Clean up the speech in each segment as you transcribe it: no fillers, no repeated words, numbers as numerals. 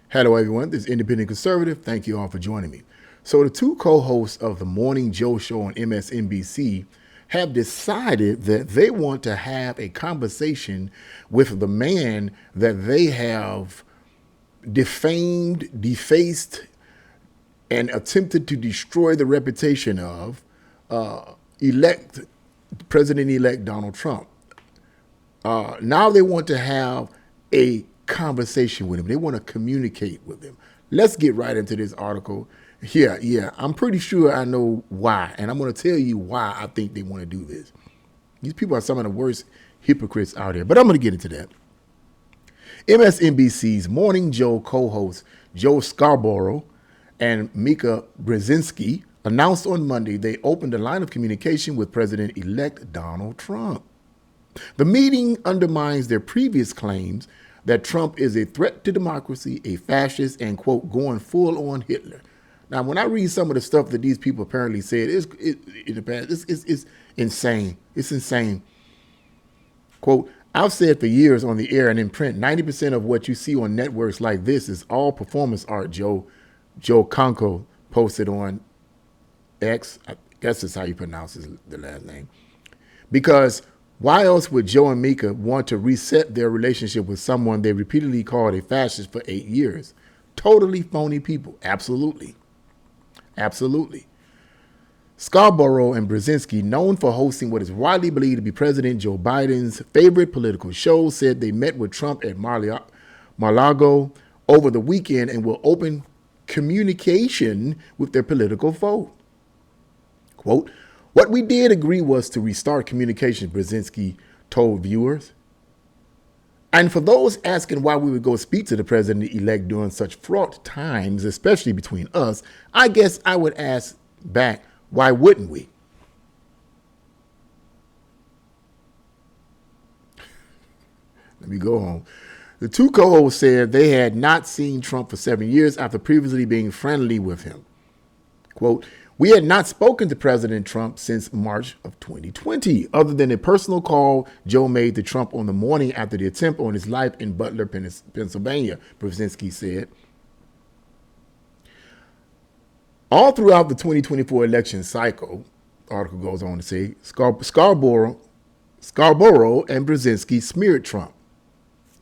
Hello, everyone. This is Independent Conservative. Thank you all for joining me. So, the two co hosts of the Morning Joe Show on MSNBC have decided that they want to have a conversation with the man that they have defamed, defaced, and attempted to destroy the reputation of elect President-elect Donald Trump. Now they want to have a conversation with him. They want to communicate with him. Let's get right into this article. Yeah, I'm pretty sure I know why, and I'm going to tell you why I think they want to do this. These people are some of the worst hypocrites out there, but I'm going to get into that. MSNBC's Morning Joe co-hosts Joe Scarborough and Mika Brzezinski announced on Monday they opened a line of communication with President-elect Donald Trump. The meeting undermines their previous claims that Trump is a threat to democracy, a fascist, and, quote, going full on Hitler. Now, when I read some of the stuff that these people apparently said, it's insane. It's insane. Quote, I've said for years on the air and in print, 90% of what you see on networks like this is all performance art, Joe Conco posted on X. I guess that's how you pronounce the last name. Because why else would Joe and Mika want to reset their relationship with someone they repeatedly called a fascist for 8 years? Totally phony people. Absolutely. Scarborough and Brzezinski, known for hosting what is widely believed to be President Joe Biden's favorite political show, said they met with Trump at Mar-a-Lago over the weekend and will open communication with their political foe. Quote, what we did agree was to restart communication, Brzezinski told viewers. And for those asking why we would go speak to the president-elect during such fraught times, especially between us, I guess I would ask back, why wouldn't we? Let me go home. The two co-hosts said they had not seen Trump for 7 years after previously being friendly with him. Quote, we had not spoken to President Trump since March of 2020, other than a personal call Joe made to Trump on the morning after the attempt on his life in Butler, Pennsylvania, Brzezinski said. All throughout the 2024 election cycle, the article goes on to say, Scarborough and Brzezinski smeared Trump.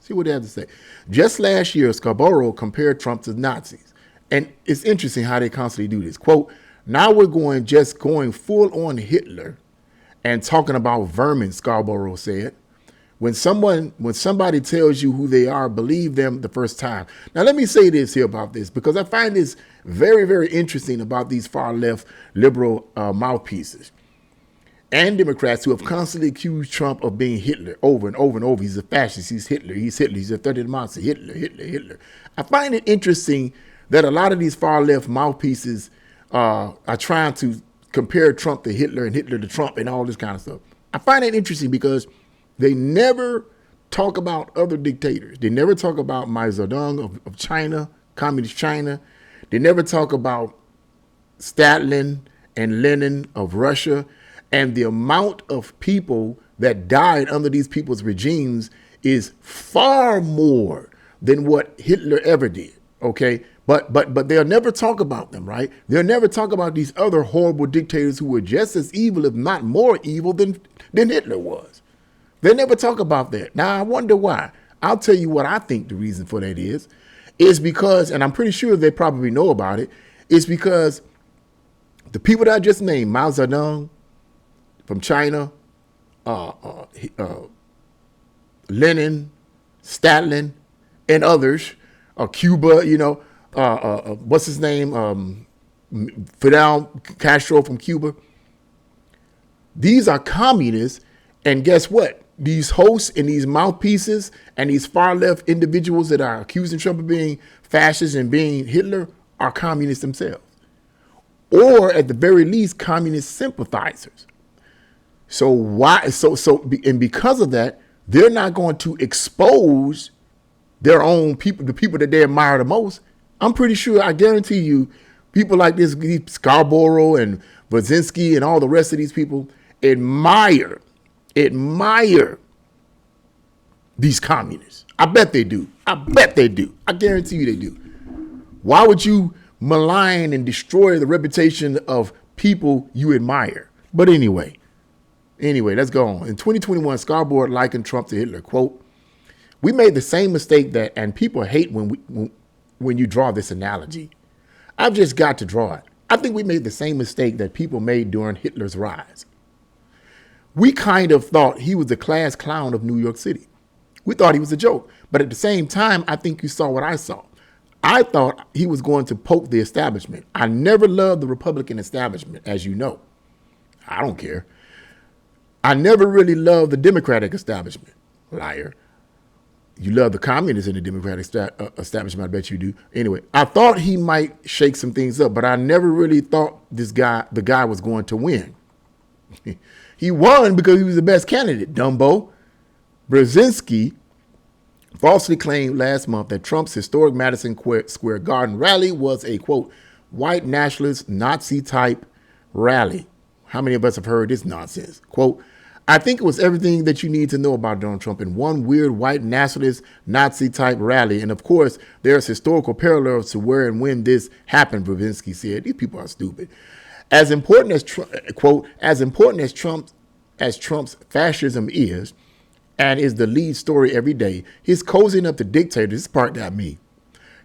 See what they have to say. Just last year, Scarborough compared Trump to Nazis. And it's interesting how they constantly do this. Quote, now we're going full on Hitler and talking about vermin, Scarborough said. When somebody tells you who they are, believe them the first time. Now, let me say this here about this, because I find this very, very interesting about these far left liberal mouthpieces and Democrats who have constantly accused Trump of being Hitler over and over and over. He's a fascist. He's Hitler. He's a threat to democracy. Hitler. I find it interesting that a lot of these far left mouthpieces are trying to compare Trump to Hitler and Hitler to Trump and all this kind of stuff. I find it interesting because they never talk about other dictators. They never talk about Mao Zedong of China, communist China. They never talk about Stalin and Lenin of Russia. And the amount of people that died under these people's regimes is far more than what Hitler ever did. Okay. But they'll never talk about them, right? They'll never talk about these other horrible dictators who were just as evil, if not more evil than Hitler was. They never talk about that. Now, I wonder why. I'll tell you what I think the reason for that is because, and I'm pretty sure they probably know about it, is because the people that I just named, Mao Zedong from China, Lenin, Stalin, and others, Cuba, what's his name? Fidel Castro from Cuba. These are communists. And guess what? These hosts and these mouthpieces and these far left individuals that are accusing Trump of being fascist and being Hitler are communists themselves. Or at the very least, communist sympathizers. So and because of that, they're not going to expose their own people, the people that they admire the most. I'm pretty sure, I guarantee you, people like this, Scarborough and Brzezinski and all the rest of these people admire these communists. I bet they do. I guarantee you they do. Why would you malign and destroy the reputation of people you admire? But anyway, let's go on. In 2021, Scarborough likened Trump to Hitler. Quote, "We made the same mistake that, and people hate when you draw this analogy. I've just got to draw it. I think we made the same mistake that people made during Hitler's rise. We kind of thought he was the class clown of New York City. We thought he was a joke. But at the same time, I think you saw what I saw. I thought he was going to poke the establishment. I never loved the Republican establishment, as you know. I don't care. I never really loved the Democratic establishment. Liar. You love the communists in the Democratic establishment, I bet you do. Anyway, I thought he might shake some things up, but I never really thought the guy was going to win. He won because he was the best candidate, Dumbo. Brzezinski falsely claimed last month that Trump's historic Madison Square Garden rally was a, quote, white nationalist Nazi-type rally. How many of us have heard this nonsense? Quote, I think it was everything that you need to know about Donald Trump in one weird white nationalist Nazi-type rally. And of course, there's historical parallels to where and when this happened, Brzezinski said. These people are stupid. As important as quote, as important as Trump's fascism is, and is the lead story every day, his cozying up to dictators, this part got me.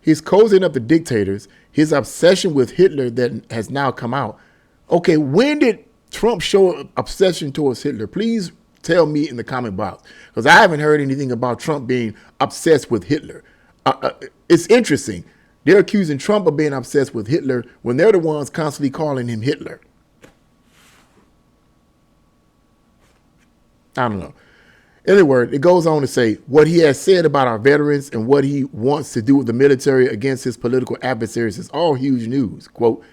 His cozying up to dictators, his obsession with Hitler that has now come out. Okay, when did Trump show obsession towards Hitler? Please tell me in the comment box, because I haven't heard anything about Trump being obsessed with Hitler. It's interesting. They're accusing Trump of being obsessed with Hitler when they're the ones constantly calling him Hitler. I don't know. In other words, it goes on to say what he has said about our veterans and what he wants to do with the military against his political adversaries is all huge news. Quote,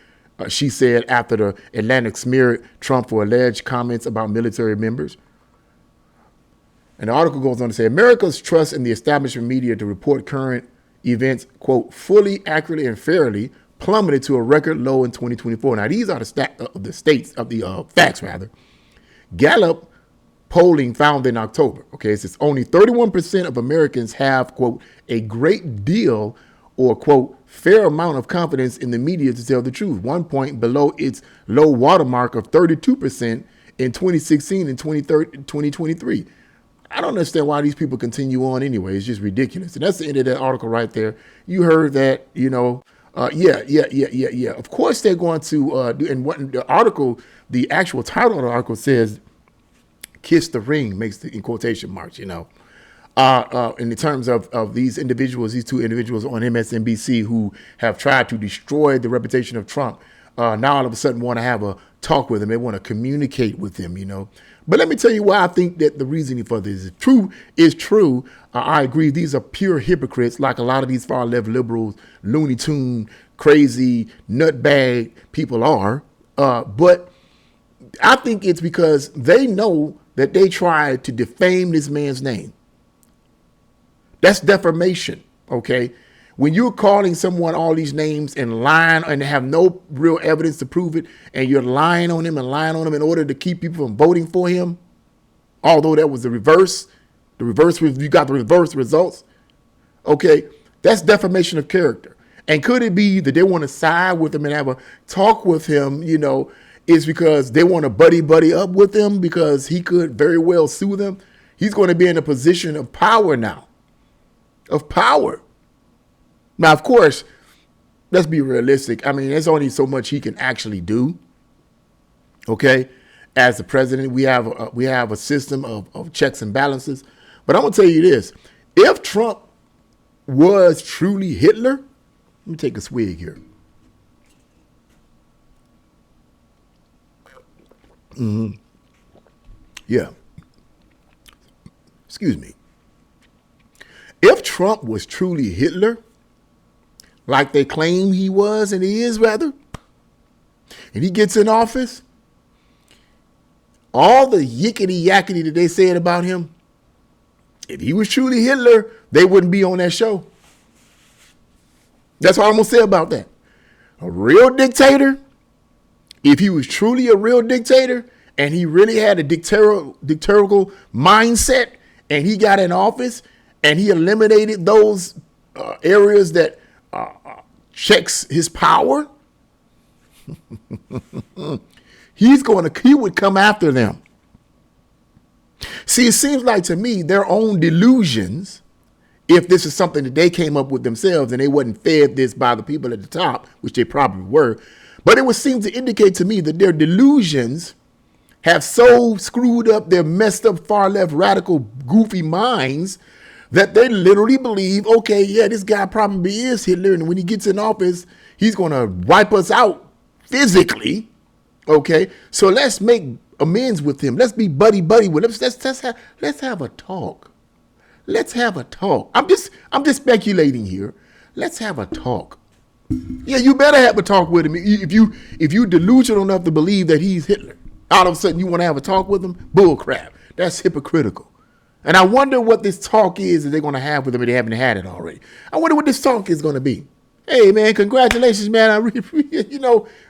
she said after the Atlantic smeared Trump for alleged comments about military members. And the article goes on to say America's trust in the establishment media to report current events, quote, fully, accurately, and fairly plummeted to a record low in 2024. Now, these are the facts. Gallup polling found in October, okay, it says only 31% of Americans have, quote, a great deal or, quote, fair amount of confidence in the media to tell the truth, 1 point below its low watermark of 32% in 2016 and 2023. I don't understand why these people continue on anyway. It's just ridiculous. And that's the end of that article right there. You heard that, you know, yeah. Of course they're going to do, and what the article, the actual title of the article says, kiss the ring, makes the in quotation marks, you know. In the terms of these individuals, these two individuals on MSNBC who have tried to destroy the reputation of Trump, now all of a sudden want to have a talk with him. They want to communicate with him, you know. But let me tell you why I think that the reasoning for this is true. I agree. These are pure hypocrites, like a lot of these far left liberals, Looney Tune, crazy, nutbag people are. But I think it's because they know that they tried to defame this man's name. That's defamation, okay? When you're calling someone all these names and lying and have no real evidence to prove it, and you're lying on him in order to keep people from voting for him, although that was the reverse, you got the reverse results, okay? That's defamation of character. And could it be that they want to side with him and have a talk with him, you know, is because they want to buddy up with him because he could very well sue them? He's going to be in a position of power now. Of power. Now, of course, let's be realistic. I mean, there's only so much he can actually do. Okay, as the president, we have a system of checks and balances. But I'm gonna tell you this: if Trump was truly Hitler, let me take a swig here. Yeah. Excuse me. If Trump was truly Hitler, like they claim he was and he is rather, and he gets in office, all the yickety yakety that they said about him, if he was truly Hitler, they wouldn't be on that show. That's all I'm going to say about that. A real dictator, if he was truly a real dictator and he really had a dictatorial mindset and he got in office and he eliminated those areas that checks his power, he would come after them. See, it seems like to me their own delusions, if this is something that they came up with themselves and they wasn't fed this by the people at the top, which they probably were, but it would seem to indicate to me that their delusions have so screwed up their messed up far left radical goofy minds that they literally believe, okay, yeah, this guy probably is Hitler, and when he gets in office, he's going to wipe us out physically. Okay, so let's make amends with him. Let's be buddy with him. Let's have a talk. Let's have a talk. I'm just speculating here. Let's have a talk. Yeah, you better have a talk with him. If you delusional enough to believe that he's Hitler, all of a sudden you want to have a talk with him? Bull crap. That's hypocritical. And I wonder what this talk is that they're going to have with him if they haven't had it already. I wonder what this talk is going to be. Hey, man, congratulations, man.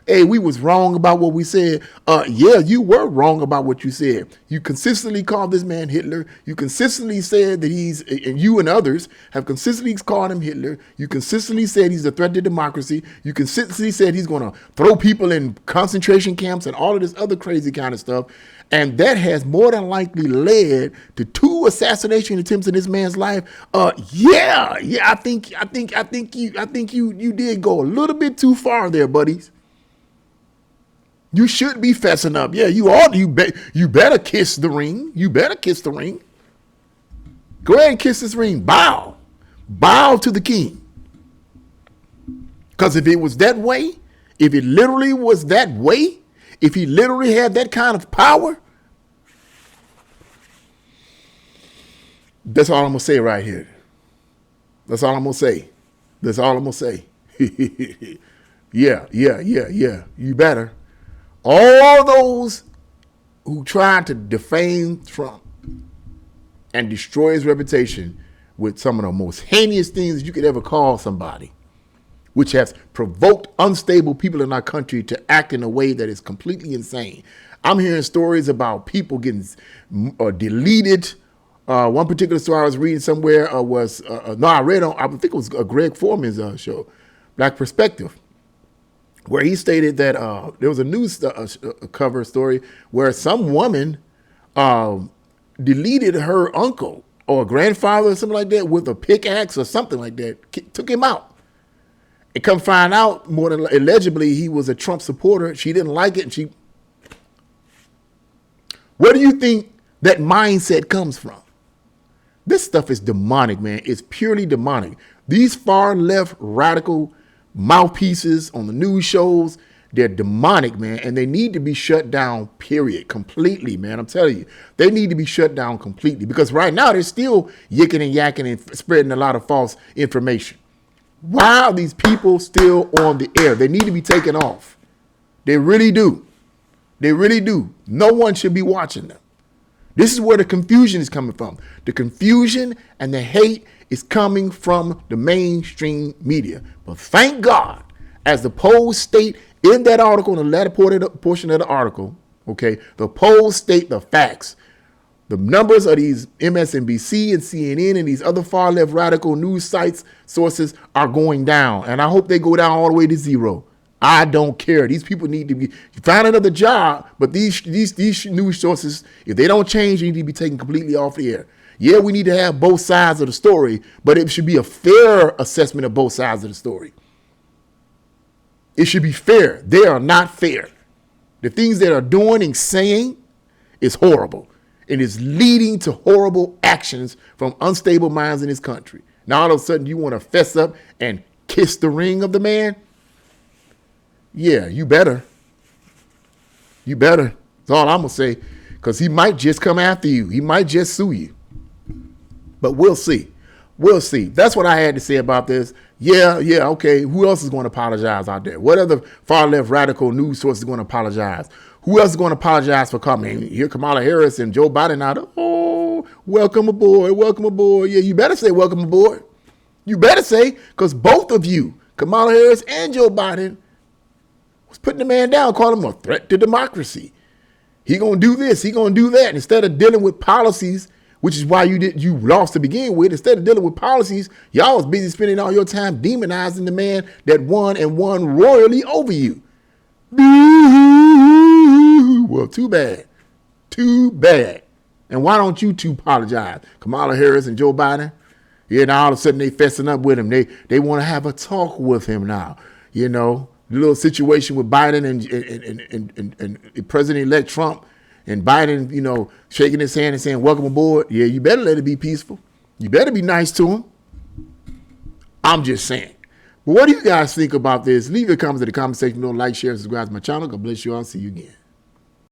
Hey, we was wrong about what we said. Yeah, you were wrong about what you said. You consistently called this man Hitler. You consistently said that and you and others have consistently called him Hitler. You consistently said he's a threat to democracy. You consistently said he's going to throw people in concentration camps and all of this other crazy kind of stuff. And that has more than likely led to 2 assassination attempts in this man's life. Yeah. I think you did go a little bit too far there, buddies. You should be fessing up. Yeah, you ought. You better kiss the ring. You better kiss the ring. Go ahead and kiss this ring. Bow to the king. Because if it was that way, if it literally was that way, if he literally had that kind of power, that's all I'm going to say right here. That's all I'm going to say. Yeah. You better. All those who tried to defame Trump and destroy his reputation with some of the most heinous things that you could ever call somebody, which has provoked unstable people in our country to act in a way that is completely insane. I'm hearing stories about people getting deleted. One particular story I was reading somewhere I think it was Greg Foreman's show, Black Perspective, where he stated that there was a news cover story where some woman deleted her uncle or grandfather or something like that with a pickaxe or something like that, took him out. And come find out, more than allegedly, he was a Trump supporter. She didn't like it. And where do you think that mindset comes from? This stuff is demonic, man. It's purely demonic. These far left radical mouthpieces on the news shows, they're demonic, man. And they need to be shut down, period. Completely, man. I'm telling you, they need to be shut down completely. Because right now they're still yicking and yakking and spreading a lot of false information. Why are these people still on the air? They need to be taken off. They really do. They really do. No one should be watching them. This is where the confusion is coming from. The confusion and the hate is coming from the mainstream media. But thank God, as the polls state in that article, in the latter portion of the article, okay, the polls state the facts. The numbers of these MSNBC and CNN and these other far left radical news sites, sources are going down. And I hope they go down all the way to 0. I don't care. These people need to find another job. But these news sources, if they don't change, they need to be taken completely off the air. Yeah, we need to have both sides of the story, but it should be a fair assessment of both sides of the story. It should be fair. They are not fair. The things that are doing and saying is horrible. And is leading to horrible actions from unstable minds in this country. Now, all of a sudden, you want to fess up and kiss the ring of the man? Yeah, you better. You better. That's all I'm going to say. Because he might just come after you. He might just sue you. But we'll see. We'll see. That's what I had to say about this. Yeah, okay. Who else is going to apologize out there? What other far left radical news source is going to apologize? Who else is going to apologize for coming? Here Kamala Harris and Joe Biden out. Oh, welcome aboard. Welcome aboard. Yeah, you better say welcome aboard. You better say, because both of you, Kamala Harris and Joe Biden, was putting the man down, calling him a threat to democracy. He going to do this. He going to do that. Instead of dealing with policies which is why you lost to begin with. Instead of dealing with policies, y'all was busy spending all your time demonizing the man that won and won royally over you. Well, too bad. Too bad. And why don't you two apologize? Kamala Harris and Joe Biden? Yeah, now all of a sudden they fessing up with him. They want to have a talk with him now. You know, the little situation with Biden and President-elect Trump and Biden, you know, shaking his hand and saying, welcome aboard. Yeah, you better let it be peaceful. You better be nice to him. I'm just saying. But what do you guys think about this? Leave your comments in the comment section below. Like, share, subscribe to my channel. God bless you all. See you again.